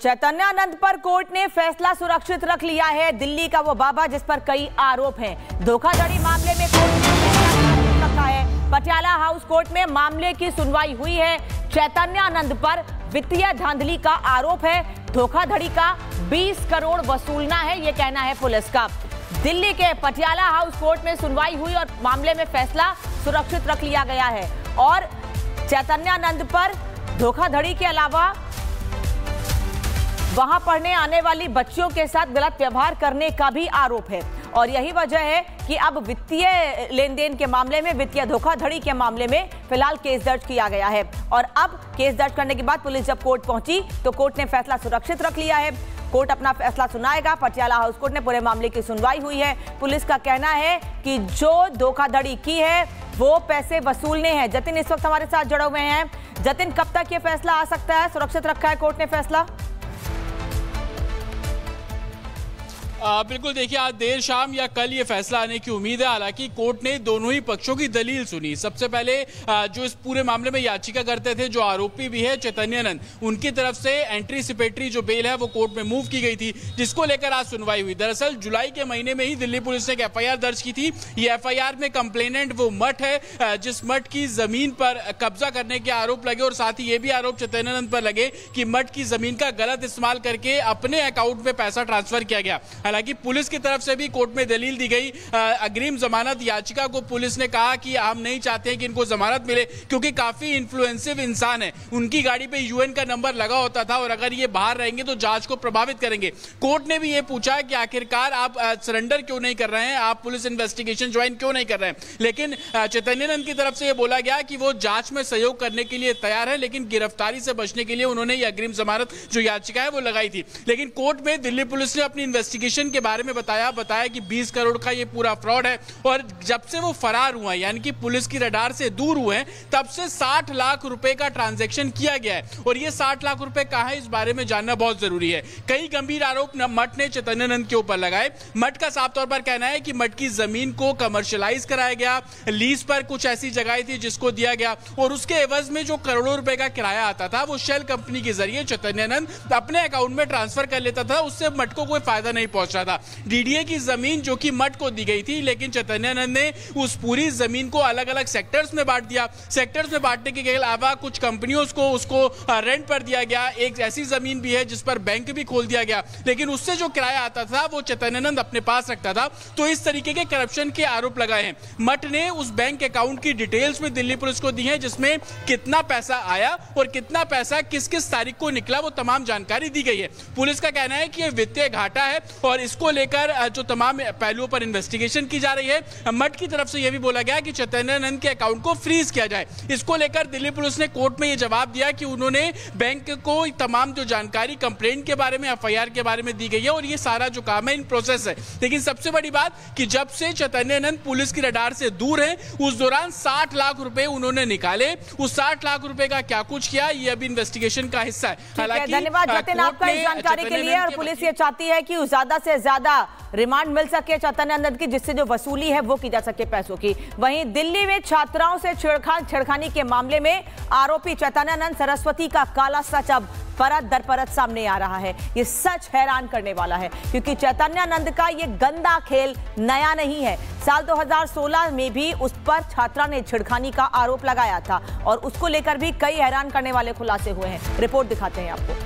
चैतन्यानंद पर कोर्ट ने फैसला सुरक्षित रख लिया है। दिल्ली का वो बाबा जिस पर कई आरोप हैं, धोखाधड़ी मामले में कोर्ट ने फैसला सुरक्षित रखा है। पटियाला हाउस कोर्ट में मामले की सुनवाई हुई है। चैतन्यानंद पर वित्तीय धांधली का आरोप है, धोखाधड़ी का 20 करोड़ वसूलना है, यह कहना है पुलिस का। दिल्ली के पटियाला हाउस कोर्ट में सुनवाई हुई और मामले में फैसला सुरक्षित रख लिया गया है। और चैतन्यानंद पर धोखाधड़ी के अलावा वहां पढ़ने आने वाली बच्चियों के साथ गलत व्यवहार करने का भी आरोप है। और यही वजह है कि अब वित्तीय लेन देन के मामले में, वित्तीय धोखाधड़ी के मामले में फिलहाल केस दर्ज किया गया है। और अब केस दर्ज करने के बाद पुलिस जब कोर्ट पहुंची तो कोर्ट ने फैसला सुरक्षित रख लिया है। कोर्ट अपना फैसला सुनाएगा। पटियाला हाउस कोर्ट ने पूरे मामले की सुनवाई हुई है। पुलिस का कहना है कि जो धोखाधड़ी की है वो पैसे वसूलने हैं। जतिन इस वक्त हमारे साथ जुड़े हुए हैं। जतिन, कब तक ये फैसला आ सकता है? सुरक्षित रखा है कोर्ट ने फैसला? बिल्कुल, देखिए आज देर शाम या कल ये फैसला आने की उम्मीद है। हालांकि कोर्ट ने दोनों ही पक्षों की दलील सुनी। सबसे पहले जो इस पूरे मामले में याचिका करते थे, जो आरोपी भी है चैतन्यानंद, उनकी तरफ से एंटीसिपेटरी जो बेल है वो कोर्ट में मूव की गई थी, जिसको लेकर आज सुनवाई हुई। दरअसल जुलाई के महीने में ही दिल्ली पुलिस ने एक FIR दर्ज की थी। ये FIR में कंप्लेनेंट वो मठ है जिस मठ की जमीन पर कब्जा करने के आरोप लगे और साथ ही ये भी आरोप चैतन्यानंद पर लगे कि मठ की जमीन का गलत इस्तेमाल करके अपने अकाउंट में पैसा ट्रांसफर किया गया। हालांकि पुलिस की तरफ से भी कोर्ट में दलील दी गई। अग्रिम जमानत याचिका को पुलिस ने कहा कि हम नहीं चाहते हैं कि इनको जमानत मिले, क्योंकि काफी इन्फ्लुएंसिव इंसान है। उनकी गाड़ी पे UN का नंबर लगा होता था और अगर ये बाहर रहेंगे तो जांच को प्रभावित करेंगे। कोर्ट ने भी ये पूछा कि आखिरकार आप सरेंडर क्यों नहीं कर रहे हैं, आप पुलिस इन्वेस्टिगेशन ज्वाइन क्यों नहीं कर रहे हैं। लेकिन चैतन्यानंद की तरफ से यह बोला गया कि वो जांच में सहयोग करने के लिए तैयार है, लेकिन गिरफ्तारी से बचने के लिए उन्होंने ये अग्रिम जमानत जो याचिका है वो लगाई थी। लेकिन कोर्ट में दिल्ली पुलिस ने अपनी इन्वेस्टिगेशन के बारे में बताया कि 20 करोड़ का ये पूरा फ्रॉड है और जब से वो फरार हुआ, यानी कि पुलिस की रडार से दूर हुए हैं, तब से 60 लाख रुपए का ट्रांजैक्शन किया गया है। और ये 60 लाख रुपए कहां है, इस बारे में जानना बहुत जरूरी है। कई गंभीर आरोप मठ ने चैतन्यानंद के ऊपर लगाए। मठ का साफ तौर पर कहना है कि मठ की जमीन को कमर्शियलाइज कराया गया, लीज पर कुछ ऐसी जगह थी जिसको दिया गया और उसके एवज में जो करोड़ों रुपए का किराया आता था वो शेल कंपनी के जरिए चैतन्यानंद अपने अकाउंट में ट्रांसफर कर लेता था। उससे मठ को कोई फायदा नहीं पहुंच रहा था। DDA की जमीन जो कि मठ को दी गई थी, लेकिन चैतन्यानंद ने उस पूरी जमीन को अलग अलग सेक्टर्स में बांट दिया। सेक्टर्स में बांटने के अलावा कुछ कंपनियों को उसको रेंट पर दिया गया। एक ऐसी जमीन भी है जिस पर बैंक भी खोल दिया गया, लेकिन उससे जो किराया आता था वो चैतन्यानंद अपने पास रखता था। तो इस तरीके के करप्शन के आरोप लगाए हैं। मठ ने उस बैंक अकाउंट की डिटेल्स में दिल्ली पुलिस को दी है, जिसमें कितना पैसा आया और कितना पैसा किस किस तारीख को निकला, वो तमाम जानकारी दी गई है। पुलिस का कहना है कि यह वित्तीय घाटा है और इसको लेकर जो तमाम पहलुओं पर इन्वेस्टिगेशन की जा रही है। मठ की तरफ से यह भी बोला गया कि चैतन्यानंद के अकाउंट को फ्रीज किया जाए। इसको लेकर दिल्ली पुलिस ने कोर्ट में यह जवाब दिया कि उन्होंने बैंक को तमाम जो जानकारी कंप्लेंट के बारे में, FIR के बारे में दी गई है और ये सारा जो काम है इन प्रोसेस है। लेकिन सबसे बड़ी बात कि जब से चैतन्यानंद पुलिस की रडार से दूर है, उस दौरान 60 लाख रुपए उन्होंने निकाले। उस 60 लाख रुपए का क्या कुछ किया, ये अभी इन्वेस्टिगेशन का हिस्सा है। हालांकि धन्यवाद जतिन आपका इस जानकारी के लिए। और पुलिस ये चाहती है कि ज्यादा से ज्यादा रिमांड मिल सके चैतन्यानंद की, जिससे जो वसूली है वो की जा सके पैसों की। वहीं दिल्ली में छात्राओं से छेड़खानी के मामले में आरोपी चैतन्यानंद सरस्वती का काला सच अब परत दर परत सामने आ रहा है। ये सच हैरान करने वाला है, क्योंकि चैतन्यानंद का ये गंदा खेल नया नहीं है। साल 2016 में भी उस पर छात्रा ने छेड़खानी का आरोप लगाया था और उसको लेकर भी कई हैरान करने वाले खुलासे हुए हैं। रिपोर्ट दिखाते हैं आपको।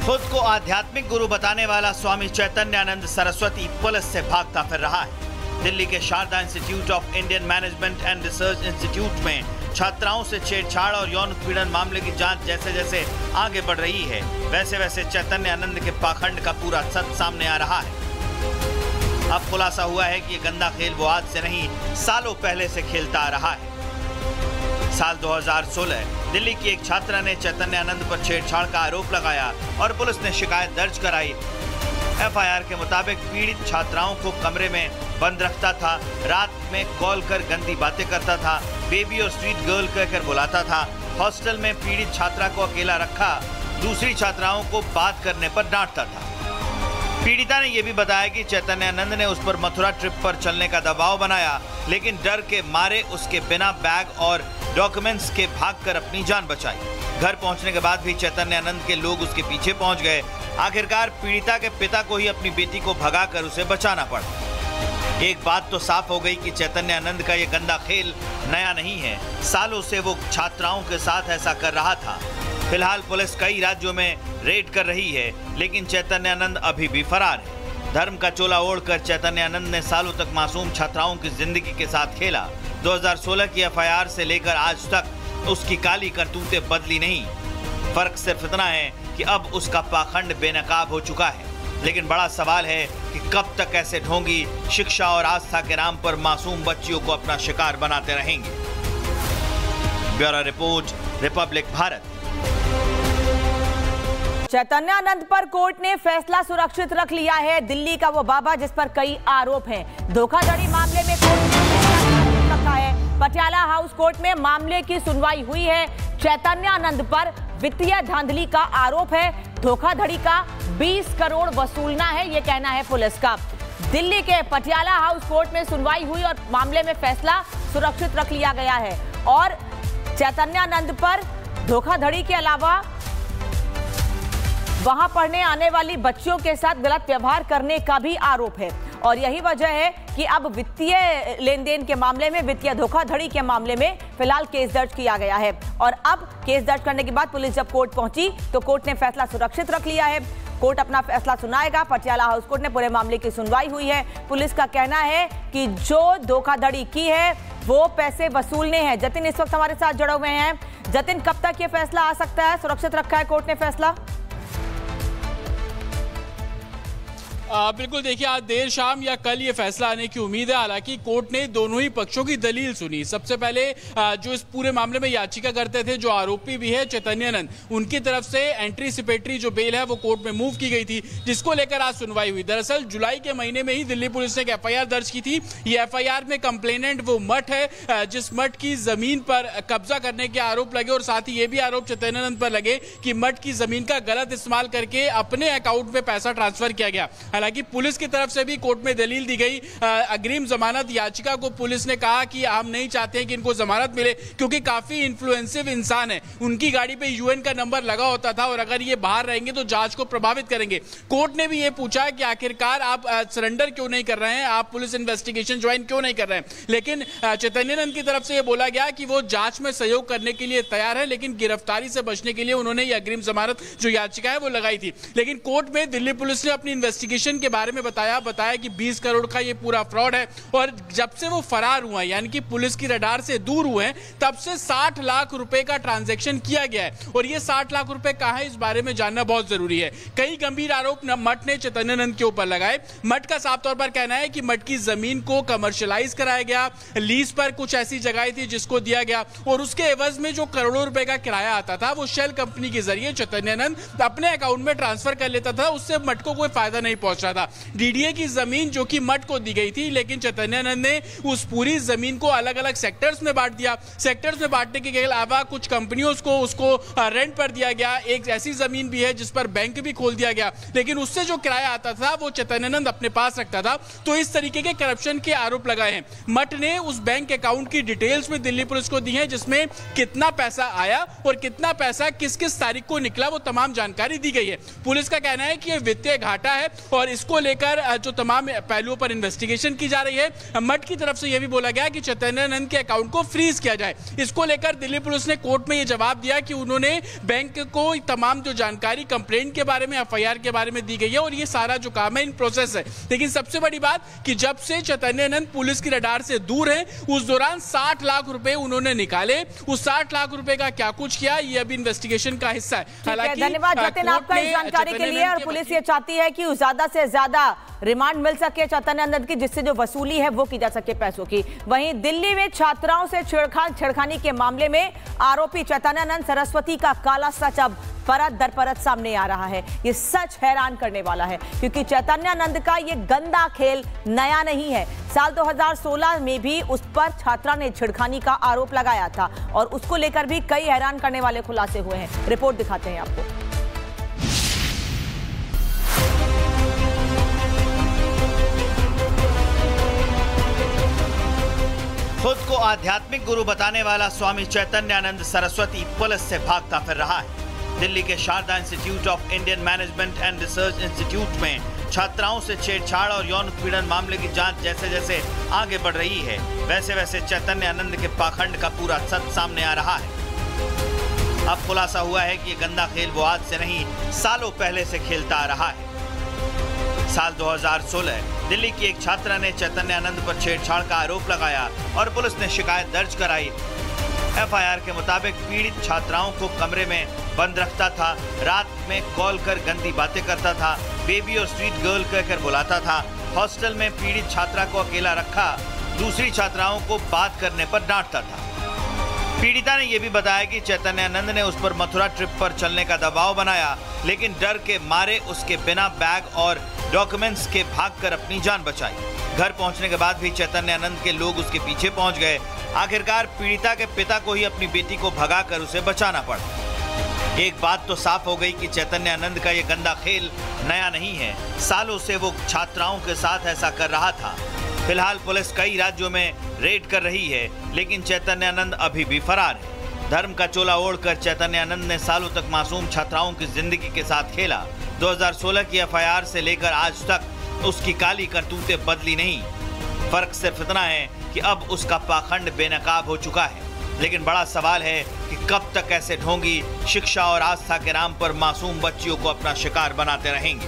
खुद को आध्यात्मिक गुरु बताने वाला स्वामी चैतन्यानंद सरस्वती पुलिस से भागता फिर रहा है। दिल्ली के Sharda institute of Indian management and research institute में छात्राओं से छेड़छाड़ और यौन उत्पीड़न मामले की जांच जैसे जैसे आगे बढ़ रही है, वैसे वैसे चैतन्यानंद के पाखंड का पूरा सच सामने आ रहा है। अब खुलासा हुआ है कि ये गंदा खेल वो आज से नहीं, सालों पहले से खेलता आ रहा है। साल 2016 दिल्ली की एक छात्रा ने चैतन्यानंद पर छेड़छाड़ का आरोप लगाया और पुलिस ने शिकायत दर्ज कराई। FIR के मुताबिक पीड़ित छात्राओं को कमरे में बंद रखता था, रात में कॉल कर गंदी बातें करता था, बेबी और स्वीट गर्ल कहकर बुलाता था। हॉस्टल में पीड़ित छात्रा को अकेला रखा, दूसरी छात्राओं को बात करने पर डांटता था। पीड़िता ने यह भी बताया कि चैतन्यानंद ने उस पर मथुरा ट्रिप पर चलने का दबाव बनाया, लेकिन डर के मारे उसके बिना बैग और डॉक्यूमेंट्स के भागकर अपनी जान बचाई। घर पहुंचने के बाद भी चैतन्यानंद के लोग उसके पीछे पहुंच गए। आखिरकार पीड़िता के पिता को ही अपनी बेटी को भगाकर उसे बचाना पड़ा। एक बात तो साफ हो गई कि चैतन्यानंद का ये गंदा खेल नया नहीं है। सालों से वो छात्राओं के साथ ऐसा कर रहा था। फिलहाल पुलिस कई राज्यों में रेड कर रही है, लेकिन चैतन्यानंद अभी भी फरार है। धर्म का चोला ओढ़कर चैतन्यानंद ने सालों तक मासूम छात्राओं की जिंदगी के साथ खेला। 2016 की एफआईआर से लेकर आज तक उसकी काली करतूतें बदली नहीं। फर्क सिर्फ इतना है कि अब उसका पाखंड बेनकाब हो चुका है। लेकिन बड़ा सवाल है कि कब तक ऐसे ढोंगी शिक्षा और आस्था के नाम पर मासूम बच्चियों को अपना शिकार बनाते रहेंगे। Bureau report, Republic Bharat. Chaitanyananda पर कोर्ट ने फैसला सुरक्षित रख लिया है। दिल्ली का वो बाबा जिस पर कई आरोप हैं। धोखाधड़ी मामले में कोर्ट ने फैसला रखा है। पटियाला हाउस कोर्ट में मामले की सुनवाई हुई है। चैतन्यानंद पर वित्तीय धांधली का आरोप है। धोखाधड़ी का 20 करोड़ वसूलना है, यह कहना है पुलिस का। दिल्ली के पटियाला हाउस कोर्ट में सुनवाई हुई और मामले में फैसला सुरक्षित रख लिया गया है। और चैतन्यानंद पर धोखाधड़ी के अलावा वहां पढ़ने आने वाली बच्चियों के साथ गलत व्यवहार करने का भी आरोप है। और यही वजह है कि अब वित्तीय लेन देन के मामले में, वित्तीय धोखाधड़ी के मामले में फिलहाल केस दर्ज किया गया है। और अब केस दर्ज करने के बाद पुलिस जब कोर्ट पहुंची तो कोर्ट ने फैसला सुरक्षित रख लिया है। कोर्ट अपना फैसला सुनाएगा। पटियाला हाउस कोर्ट ने पूरे मामले की सुनवाई हुई है। पुलिस का कहना है कि जो धोखाधड़ी की है वो पैसे वसूलने हैं। जतिन इस वक्त हमारे साथ जुड़े हुए हैं। जतिन, कब तक ये फैसला आ सकता है? सुरक्षित रखा है कोर्ट ने फैसला? बिल्कुल, देखिए आज देर शाम या कल ये फैसला आने की उम्मीद है। हालांकि कोर्ट ने दोनों ही पक्षों की दलील सुनी। सबसे पहले जो इस पूरे मामले में याचिका करते थे, जो आरोपी भी है चैतन्यानंद, उनकी तरफ से एंट्रीसिपेटरी जो बेल है वो कोर्ट में मूव की गई थी, जिसको लेकर आज सुनवाई हुई। दरअसल जुलाई के महीने में ही दिल्ली पुलिस ने एक एफआईआर दर्ज की थी। ये एफआईआर में कंप्लेनेंट वो मठ है जिस मठ की जमीन पर कब्जा करने के आरोप लगे और साथ ही ये भी आरोप चैतन्यानंद पर लगे कि मठ की जमीन का गलत इस्तेमाल करके अपने अकाउंट में पैसा ट्रांसफर किया गया। हालांकि पुलिस की तरफ से भी कोर्ट में दलील दी गई। अग्रिम जमानत याचिका को पुलिस ने कहा कि हम नहीं चाहते हैं कि इनको जमानत मिले, क्योंकि काफी इन्फ्लुएंसिव इंसान है। उनकी गाड़ी पे यूएन का नंबर लगा होता था और अगर ये बाहर रहेंगे तो जांच को प्रभावित करेंगे। कोर्ट ने भी ये पूछा कि आखिरकार आप सरेंडर क्यों नहीं कर रहे हैं, आप पुलिस इन्वेस्टिगेशन ज्वाइन क्यों नहीं कर रहे हैं। लेकिन चैतन्यानंद की तरफ से यह बोला गया कि वो जांच में सहयोग करने के लिए तैयार है, लेकिन गिरफ्तारी से बचने के लिए उन्होंने ये अग्रिम जमानत जो याचिका है वो लगाई थी। लेकिन कोर्ट में दिल्ली पुलिस ने अपनी इन्वेस्टिगेशन के बारे में बताया कि 20 करोड़ का ये पूरा फ्रॉड है और जब से वो फरार हुआ है, यानी कि पुलिस की रडार से दूर हुए हैं, तब से 60 लाख रुपए का ट्रांजैक्शन किया गया है। और ये 60 लाख रुपए कहां है, इस बारे में जानना बहुत जरूरी है। कई गंभीर आरोप मठ ने चैतन्यानंद के ऊपर लगाए। मठ का साफ तौर पर कहना है कि मठ की जमीन को कमर्शियलाइज कराया गया, लीज पर कुछ ऐसी जगह थी जिसको दिया गया और उसके एवज में जो करोड़ों रुपए का किराया आता था वो शेल कंपनी के जरिए चैतन्यानंद अपने अकाउंट में ट्रांसफर कर लेता था। उससे मठ को कोई फायदा नहीं पहुंच रहा था। डीडीए की जमीन जो कि मठ को दी गई थी, लेकिन चैतन्यानंद ने उस पूरी जमीन को अलग अलग सेक्टर्स में बांट दिया। सेक्टर्स में बांटने के अलावा कुछ कंपनियों को उसको रेंट पर दिया गया। एक ऐसी जमीन भी है जिस पर बैंक भी खोल दिया गया, लेकिन उससे जो किराया आता था वो चैतन्यानंद अपने पास रखता था। तो इस तरीके के करप्शन के आरोप लगाए हैं। मठ ने उस बैंक अकाउंट की डिटेल्स में दिल्ली पुलिस को दी है, जिसमें कितना पैसा आया और कितना पैसा किस किस तारीख को निकला, वो तमाम जानकारी दी गई है। पुलिस का कहना है कि यह वित्तीय घाटा है और इसको लेकर जो तमाम पहलुओं पर इन्वेस्टिगेशन की जा रही है। मठ की तरफ से यह भी बोला गया कि चैतन्यानंद के अकाउंट को फ्रीज किया जाए। इसको लेकर दिल्ली पुलिस ने कोर्ट में यह जवाब दिया कि उन्होंने बैंक को तमाम जो जानकारी कंप्लेंट के बारे में, एफआईआर के बारे में दी गई है और ये सारा जो काम है इन प्रोसेस है। लेकिन सबसे बड़ी बात कि जब से चैतन्यानंद पुलिस की रडार से दूर है, उस दौरान 60 लाख रुपए उन्होंने निकाले। उस 60 लाख रुपए का क्या कुछ किया, ये अभी इन्वेस्टिगेशन का हिस्सा है। हालांकि धन्यवाद जतिन आपका इस जानकारी के लिए। और पुलिस ये चाहती है कि ज्यादा से ज्यादा रिमांड मिल सके चैतन्यानंद की, जिससे जो वसूली है वो की जा सके पैसों की। वहीं दिल्ली में छात्राओं से छेड़खानी के मामले में आरोपी चैतन्यानंद सरस्वती का काला सच अब परत दर परत सामने आ रहा है। ये सच हैरान करने वाला है, क्योंकि चैतन्यानंद का ये गंदा खेल नया नहीं है। साल 2016 में भी उस पर छात्रा ने छेड़खानी का आरोप लगाया था और उसको लेकर भी कई हैरान करने वाले खुलासे हुए हैं। रिपोर्ट दिखाते हैं आपको। खुद को आध्यात्मिक गुरु बताने वाला स्वामी चैतन्यानंद सरस्वती पुलिस से भागता फिर रहा है। दिल्ली के Sharda institute of Indian management and research institute में छात्राओं से छेड़छाड़ और यौन उत्पीड़न मामले की जांच जैसे जैसे आगे बढ़ रही है, वैसे वैसे चैतन्यानंद के पाखंड का पूरा सच सामने आ रहा है। अब खुलासा हुआ है कि ये गंदा खेल वो आज से नहीं, सालों पहले से खेलता आ रहा है। साल 2016 दिल्ली की एक छात्रा ने चैतन्यानंद पर छेड़छाड़ का आरोप लगाया और पुलिस ने शिकायत दर्ज कराई। एफआईआर के मुताबिक पीड़ित छात्राओं को कमरे में बंद रखता था, रात में कॉल कर गंदी बातें करता था, बेबी और स्वीट गर्ल कहकर बुलाता था। हॉस्टल में पीड़ित छात्रा को अकेला रखा, दूसरी छात्राओं को बात करने पर डांटता था। पीड़िता ने यह भी बताया कि चैतन्यानंद ने उस पर मथुरा ट्रिप पर चलने का दबाव बनाया, लेकिन डर के मारे उसके बिना बैग और डॉक्यूमेंट्स के भागकर अपनी जान बचाई। घर पहुंचने के बाद भी चैतन्यानंद के लोग उसके पीछे पहुंच गए। आखिरकार पीड़िता के पिता को ही अपनी बेटी को भगाकर उसे बचाना पड़ा। एक बात तो साफ हो गई कि चैतन्यानंद का ये गंदा खेल नया नहीं है, सालों से वो छात्राओं के साथ ऐसा कर रहा था। फिलहाल पुलिस कई राज्यों में रेड कर रही है, लेकिन चैतन्यानंद अभी भी फरार है। धर्म का चोला ओढ़कर चैतन्यानंद ने सालों तक मासूम छात्राओं की जिंदगी के साथ खेला। 2016 की एफआईआर से लेकर आज तक उसकी काली करतूतें बदली नहीं। फर्क सिर्फ इतना है कि अब उसका पाखंड बेनकाब हो चुका है। लेकिन बड़ा सवाल है कि कब तक ऐसे ढोंगी शिक्षा और आस्था के नाम पर मासूम बच्चियों को अपना शिकार बनाते रहेंगे।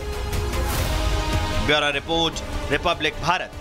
Bureau report, Republic Bharat.